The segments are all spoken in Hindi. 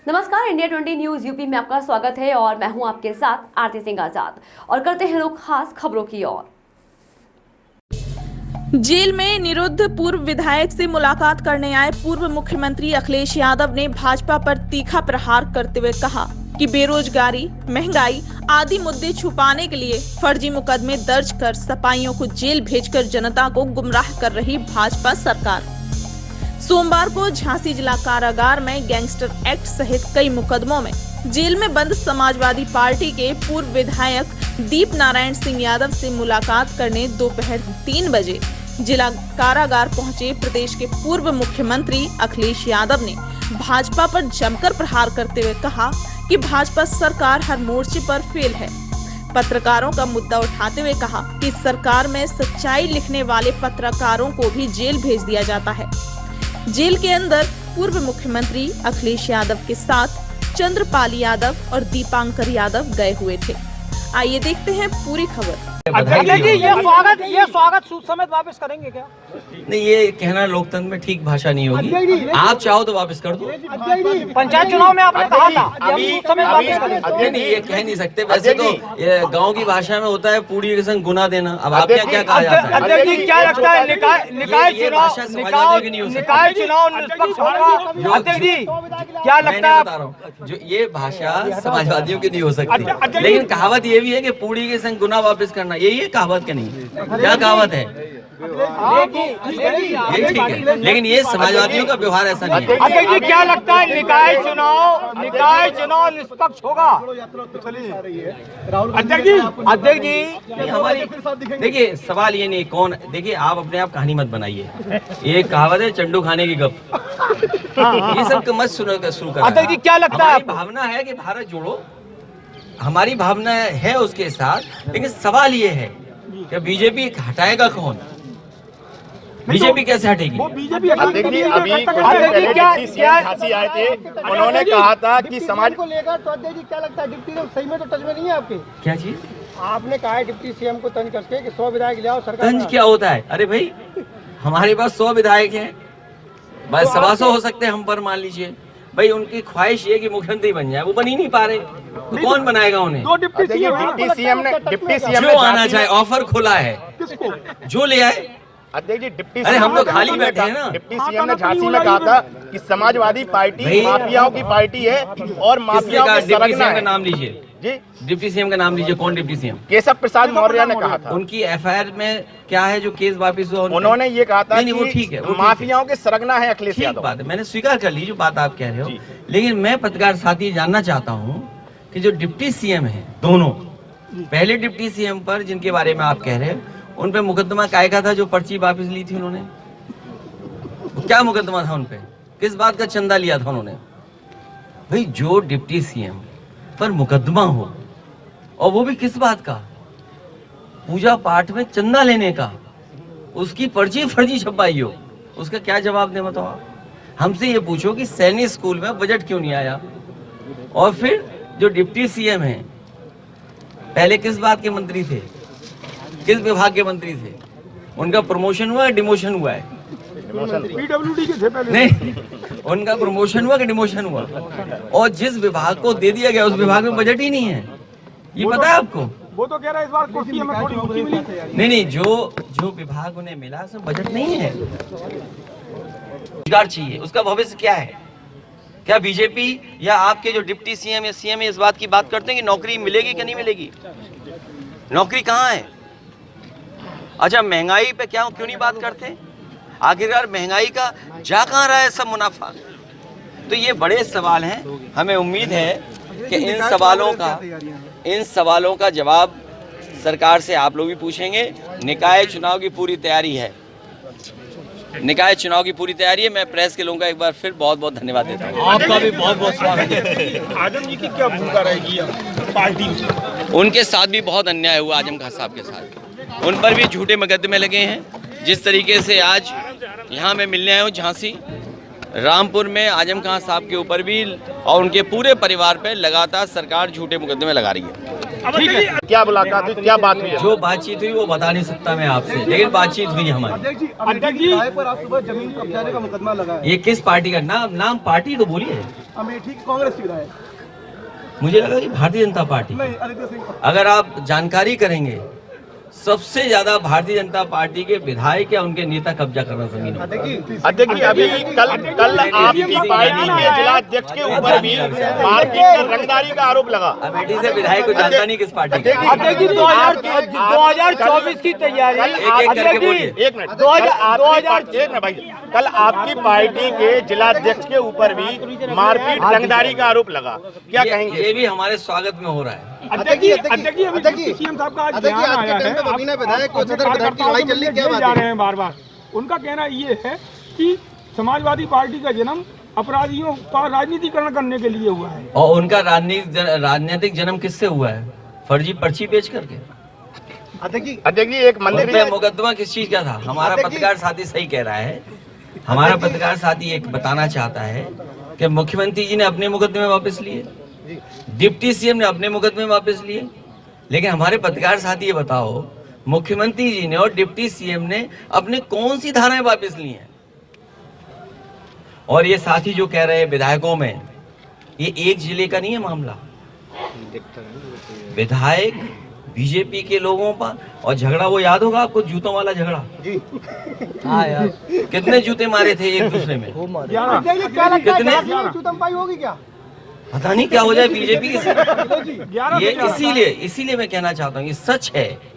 नमस्कार, इंडिया 20 न्यूज यूपी में आपका स्वागत है और मैं हूं आपके साथ आरती सिंह आजाद और करते हैं रुख खास खबरों की ओर। जेल में निरुद्ध पूर्व विधायक से मुलाकात करने आए पूर्व मुख्यमंत्री अखिलेश यादव ने भाजपा पर तीखा प्रहार करते हुए कहा कि बेरोजगारी, महंगाई आदि मुद्दे छुपाने के लिए फर्जी मुकदमे दर्ज कर सपाइयों को जेल भेजकर जनता को गुमराह कर रही भाजपा सरकार। सोमवार को झांसी जिला कारागार में गैंगस्टर एक्ट सहित कई मुकदमों में जेल में बंद समाजवादी पार्टी के पूर्व विधायक दीप नारायण सिंह यादव से मुलाकात करने दोपहर 3 बजे जिला कारागार पहुंचे प्रदेश के पूर्व मुख्यमंत्री अखिलेश यादव ने भाजपा पर जमकर प्रहार करते हुए कहा कि भाजपा सरकार हर मोर्चे पर फेल है। पत्रकारों का मुद्दा उठाते हुए कहा कि सरकार में सच्चाई लिखने वाले पत्रकारों को भी जेल भेज दिया जाता है। जेल के अंदर पूर्व मुख्यमंत्री अखिलेश यादव के साथ चंद्रपाल यादव और दीपांकर यादव गए हुए थे। आइए देखते हैं पूरी खबर। ये स्वागत सूद समेत वापस करेंगे क्या? नहीं, ये कहना लोकतंत्र में ठीक भाषा नहीं होगी। आप चाहो तो वापस कर दो। पंचायत चुनाव में आपने कहा था सूद समेत वापस करेंगे। नहीं, ये कह नहीं सकते। वैसे तो गांव की भाषा में होता है पूरी के संग गुना देना। अब आप क्या कहा जाता है? अध्यक्ष जी, क्या लगता है निकाय चुनाव निष्पक्ष होगा? अध्यक्ष जी, क्या लगता है? बता रहा हूँ, जो ये भाषा समाजवादियों की नहीं हो सकती। लेकिन कहावत ये भी है कि पूरी के संग गुना वापस करना, यही है कहावत के नहीं। क्या कहावत है? ये ठीक है, लेकिन ये समाजवादियों का व्यवहार ऐसा नहीं है। अध्यक्ष जी, क्या लगता है निकाय चुनाव निष्पक्ष होगा? अध्यक्ष जी हमारी देखिए, सवाल ये नहीं कौन। देखिए, आप अपने आप कहानी मत बनाइए। ये कहावत है चंडू खाने की गप। ये सब मत शुरू कर। अध्यक्ष जी, क्या लगता है? भावना है कि भारत जोड़ो, हमारी भावना है उसके साथ। लेकिन सवाल ये है कि बीजेपी हटाएगा कौन? बीजेपी कैसे हटेगी? अध्यक्ष जी, अभी झांसी आए थे, उन्होंने कहा था कि समाज को लेकर। तो अध्यक्ष जी, क्या लगता है डिप्टी लोग सही में तो टच में नहीं है आपके? क्या चीज? आपने कहा है डिप्टी सीएम को तंज करके कि 100 विधायक ले आओ सरकार। तंज क्या होता है? अरे भाई, हमारे पास 100 विधायक हैं, बस 125 हो सकते हैं हम पर, मान लीजिए। भाई, उनकी ख्वाहिश ये कि मुख्यमंत्री बन जाए, वो बन ही नहीं पा रहे, तो कौन बनाएगा उन्हें? डिप्टी सीएम ने जो आना चाहे, ऑफर खुला है, जो ले आए। अध्यक्ष जी, डिप्टी अरे हम तो खाली बैठे हैं ना। डिप्टी सीएम ने झांसी में कहा था कि समाजवादी पार्टी माफियाओं की पार्टी है और माफियाओं के सरगना है। नाम लीजिए जी, डिप्टी सीएम का नाम लीजिए। कौन डिप्टी सीएम? केशव प्रसाद मौर्य ने कहा था। उनकी एफआईआर में क्या है जो केस वापिस हुआ? उन्होंने ये कहा था नहीं, वो ठीक है, माफियाओं के सरगना है अखिलेश यादव। बात है, मैंने स्वीकार कर ली जो बात आप कह रहे हो। लेकिन मैं पत्रकार साथी जानना चाहता हूँ कि जो डिप्टी सीएम है दोनों, पहले डिप्टी सीएम पर जिनके बारे में आप कह रहे हैं, उन पे मुकदमा काय का था जो पर्ची वापस ली थी उन्होंने? क्या मुकदमा था उन पे? किस बात का चंदा लिया था उन्होंने? भाई, जो डिप्टी सीएम पर मुकदमा हो, और वो भी किस बात का? पूजा पाठ में चंदा लेने का, उसकी पर्ची फर्जी छपाई हो, उसका क्या जवाब दे? बताओ। हमसे ये पूछो कि सैनिक स्कूल में बजट क्यों नहीं आया? और फिर जो डिप्टी सीएम हैं, पहले किस बात के मंत्री थे? किस विभाग के मंत्री थे? उनका प्रमोशन हुआ है, डिमोशन हुआ है? PWD के थे पहले। नहीं, उनका प्रमोशन हुआ कि डिमोशन हुआ? और जिस विभाग को दे दिया गया उस विभाग में बजट ही नहीं है, ये पता है आपको? वो तो कह रहा है इस बार कुर्सी हमें थोड़ी ऊंची मिली। नहीं, जो विभाग उन्हें मिला उसमें बजट नहीं है। रोजगार चाहिए, उसका भविष्य क्या है? क्या बीजेपी या आपके जो डिप्टी सीएम या सीएम इस बात की बात करते हैं कि नौकरी मिलेगी कि नहीं मिलेगी? नौकरी कहाँ है? अच्छा, महंगाई पे क्यों नहीं बात करते? आखिरकार महंगाई का जा कहाँ रहा है सब मुनाफा? तो ये बड़े सवाल हैं। हमें उम्मीद है कि इन सवालों का जवाब सरकार से आप लोग भी पूछेंगे। निकाय चुनाव की पूरी तैयारी है। मैं प्रेस के लोगों का एक बार फिर बहुत बहुत धन्यवाद देता हूँ। आपका भी बहुत बहुत स्वागत है। आजम जी की क्या भूमिका रहेगी पार्टी में? उनके साथ भी बहुत अन्याय हुआ, आजम खान साहब के साथ। उन पर भी झूठे मुकदमे लगे हैं। जिस तरीके से आज यहाँ मैं मिलने आया हूँ झांसी, रामपुर में आजम खान साहब के ऊपर भी और उनके पूरे परिवार पे लगातार सरकार झूठे मुकदमे लगा रही है। ठीक है, क्या मुलाकात हुई, क्या बात हुई? जो बातचीत हुई वो बता नहीं सकता मैं आपसे, लेकिन बातचीत हुई हमारी। अध्यक्ष जी पर आप सुबह जमीन कब्जाने का मुकदमा लगा ये किस पार्टी का नाम पार्टी तो बोलिए। अमेठी कांग्रेस की विधायक मुझे लगा कि भारतीय जनता पार्टी। आदित्य सिंह। अगर आप जानकारी करेंगे सबसे ज्यादा भारतीय जनता पार्टी के विधायक या उनके नेता कब्जा करना जमीन। अध्यक्ष जी अभी कल आपकी पार्टी के जिला अध्यक्ष के ऊपर भी मारपीट कर रंगदारी का आरोप लगा। अमेठी से विधायक को जानता नहीं किस पार्टी का। अध्यक्ष जी 2024 की तैयारी एक करके बोलिए। एक मिनट 2000 भाई, कल आपकी पार्टी के जिला अध्यक्ष के ऊपर भी मारपीट रंगदारी का आरोप लगा, क्या कहेंगे? ये भी हमारे स्वागत में हो रहा है। अध्यक्ष जी अभी डिप्टी सीएम साहब का आज बयान आया है, जा रहे हैं बार-बार। उनका कहना ये है कि समाजवादी पार्टी का जन्म अपराधियों का राजनीतिकरण करने के लिए हुआ है। और उनका राजनीतिक जन्म किससे हुआ है? फर्जी पर्ची बेच करके। अध्यक्ष जी एक मंदिर पे मुकदमा किस चीज का था? हमारा पत्रकार साथी सही कह रहा है। हमारा पत्रकार साथी एक बताना चाहता है कि मुख्यमंत्री जी ने अपने मुकदमे वापस लिए, डिप्टी सीएम ने अपने मुकदमे वापस लिए, लेकिन हमारे पत्रकार साथी ये बताओ मुख्यमंत्री जी ने और डिप्टी सीएम ने अपने कौन सी धाराएं वापस ली हैं? और ये साथी जो कह रहे हैं विधायकों में, ये एक जिले का नहीं है मामला। विधायक बीजेपी के लोगों पर, और झगड़ा वो याद होगा आपको, जूतों वाला झगड़ा जी। हाँ यार, कितने जूते मारे थे एक दूसरे में? कितने? होगी क्या पता नहीं क्या हो जाए बीजेपी के साथ। ये इसीलिए मैं कहना चाहता हूँ, ये सच है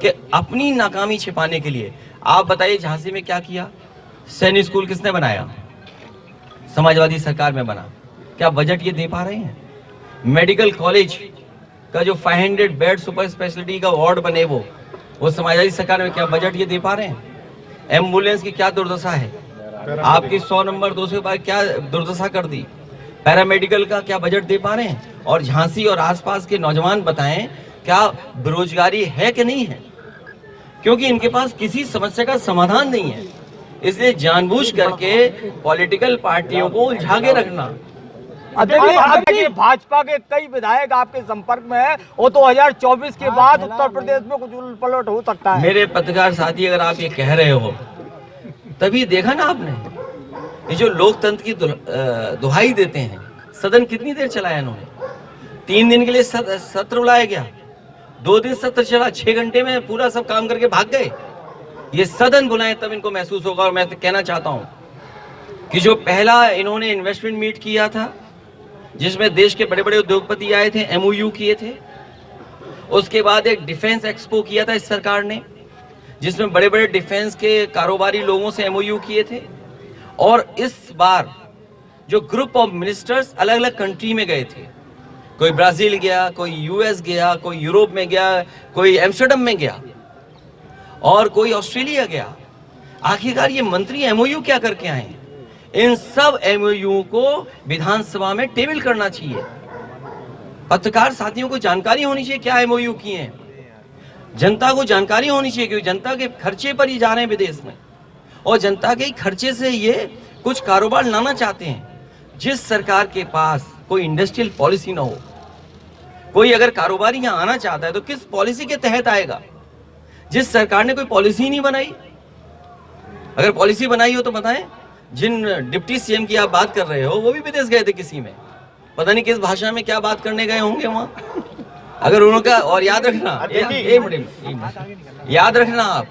कि अपनी नाकामी छिपाने के लिए। आप बताइए झांसी में क्या किया? सैनिक स्कूल किसने बनाया? समाजवादी सरकार में बना। क्या बजट ये दे पा रहे हैं? मेडिकल कॉलेज का जो 500 बेड सुपर स्पेशलिटी का वार्ड बने वो समाजवादी सरकार में क्या बजट ये दे पा रहे हैं? एम्बुलेंस की क्या दुर्दशा है? आपकी 100 नंबर 200 बार क्या दुर्दशा कर दी? पैरामेडिकल का क्या बजट दे पा रहे हैं? और झांसी और आसपास के नौजवान बताएं क्या बेरोजगारी है कि नहीं है? क्योंकि इनके पास किसी समस्या का समाधान नहीं है, इसलिए जानबूझ करके पॉलिटिकल पार्टियों को उलझा के रखना। अध्यक्ष भाजपा के कई विधायक आपके संपर्क में है, वो 2024 के बाद उत्तर प्रदेश में कुछ उलट पलट हो सकता है। मेरे पत्रकार साथी अगर आप ये कह रहे हो, तभी देखा ना आपने ये जो लोकतंत्र की दुहाई देते हैं, सदन कितनी देर चलाया इन्होंने? 3 दिन के लिए सत्र बुलाया गया, 2 दिन सत्र चला, 6 घंटे में पूरा सब काम करके भाग गए। ये सदन बुलाए तब इनको महसूस होगा। और मैं तो कहना चाहता हूं कि जो पहला इन्होंने इन्वेस्टमेंट मीट किया था, जिसमें देश के बड़े बड़े उद्योगपति आए थे, MOU किए थे, उसके बाद एक डिफेंस एक्सपो किया था इस सरकार ने, जिसमें बड़े बड़े डिफेंस के कारोबारी लोगों से MOU किए थे। और इस बार जो ग्रुप ऑफ मिनिस्टर्स अलग अलग कंट्री में गए थे, कोई ब्राजील गया, कोई US गया, कोई यूरोप में गया, कोई एम्स्टर्डम में गया और कोई ऑस्ट्रेलिया गया। आखिरकार ये मंत्री MOU क्या करके आए? इन सब MOU को विधानसभा में टेबल करना चाहिए। पत्रकार साथियों को जानकारी होनी चाहिए क्या MOU किए हैं। जनता को जानकारी होनी चाहिए क्योंकि जनता के खर्चे पर ये जा रहे हैं विदेश में, और जनता के खर्चे से ये कुछ कारोबार लाना चाहते हैं। जिस सरकार के पास कोई इंडस्ट्रियल पॉलिसी ना हो, कोई अगर कारोबारी यहाँ आना चाहता है तो किस पॉलिसी के तहत आएगा? जिस सरकार ने कोई पॉलिसी नहीं बनाई, अगर पॉलिसी बनाई हो तो बताएं। जिन डिप्टी सीएम की आप बात कर रहे हो वो भी विदेश गए थे किसी में, पता नहीं किस भाषा में क्या बात करने गए होंगे वहां। अगर उनका, और याद रखना, याद रखना आप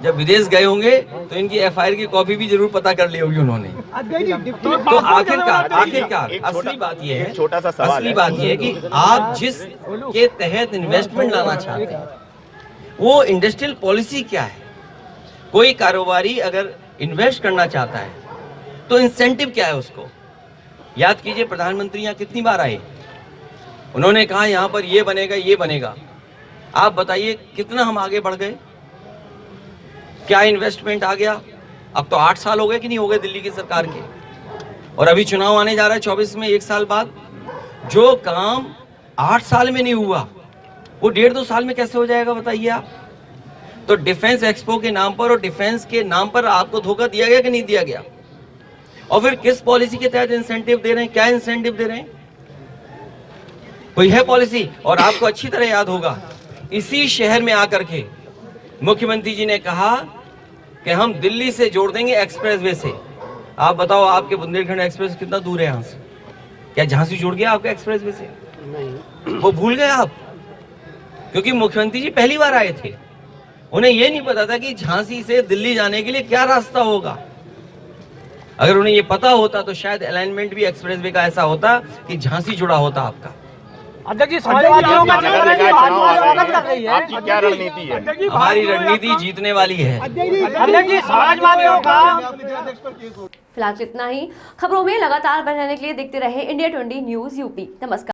जब विदेश गए होंगे तो इनकी FIR की कॉपी भी जरूर पता कर ली होगी उन्होंने। तो आखिरकार असली बात यह है, छोटा सा सवाल, असली बात यह है कि आप जिस के तहत इन्वेस्टमेंट लाना चाहते हैं वो इंडस्ट्रियल पॉलिसी क्या है? कोई कारोबारी अगर इन्वेस्ट करना चाहता है तो इंसेंटिव क्या है उसको? याद कीजिए प्रधानमंत्री यहाँ कितनी बार आए, उन्होंने कहा यहाँ पर ये बनेगा, ये बनेगा। आप बताइए कितना हम आगे बढ़ गए? क्या इन्वेस्टमेंट आ गया? अब तो 8 साल हो गए कि नहीं हो गए दिल्ली की सरकार के, और अभी चुनाव आने जा रहा है 24 में, 1 साल बाद। जो काम 8 साल में नहीं हुआ वो 1.5-2 साल में कैसे हो जाएगा बताइए आप? तो डिफेंस एक्सपो के नाम पर और डिफेंस के नाम पर आपको धोखा दिया गया कि नहीं दिया गया? और फिर किस पॉलिसी के तहत इंसेंटिव दे रहे हैं, क्या इंसेंटिव दे रहे हैं, कोई है पॉलिसी? और आपको अच्छी तरह याद होगा, इसी शहर में आकर के मुख्यमंत्री जी ने कहा कि हम दिल्ली से जोड़ देंगे एक्सप्रेसवे से। आप बताओ, आपके बुंदेलखंड एक्सप्रेस कितना दूर है यहाँ से? क्या झांसी जुड़ गया आपका एक्सप्रेसवे से? नहीं, वो भूल गए आप, क्योंकि मुख्यमंत्री जी पहली बार आए थे, उन्हें ये नहीं पता था कि झांसी से दिल्ली जाने के लिए क्या रास्ता होगा। अगर उन्हें ये पता होता तो शायद अलाइनमेंट भी एक्सप्रेसवे का ऐसा होता कि झांसी जुड़ा होता आपका। अध्यक्ष जी, समाजवादियों का आपकी क्या रणनीति है? हमारी रणनीति जीतने वाली है। अध्यक्ष जी, समाजवादियों का फिलहाल इतना ही। खबरों में लगातार बने रहने के लिए देखते रहे इंडिया 20 न्यूज यूपी। नमस्कार।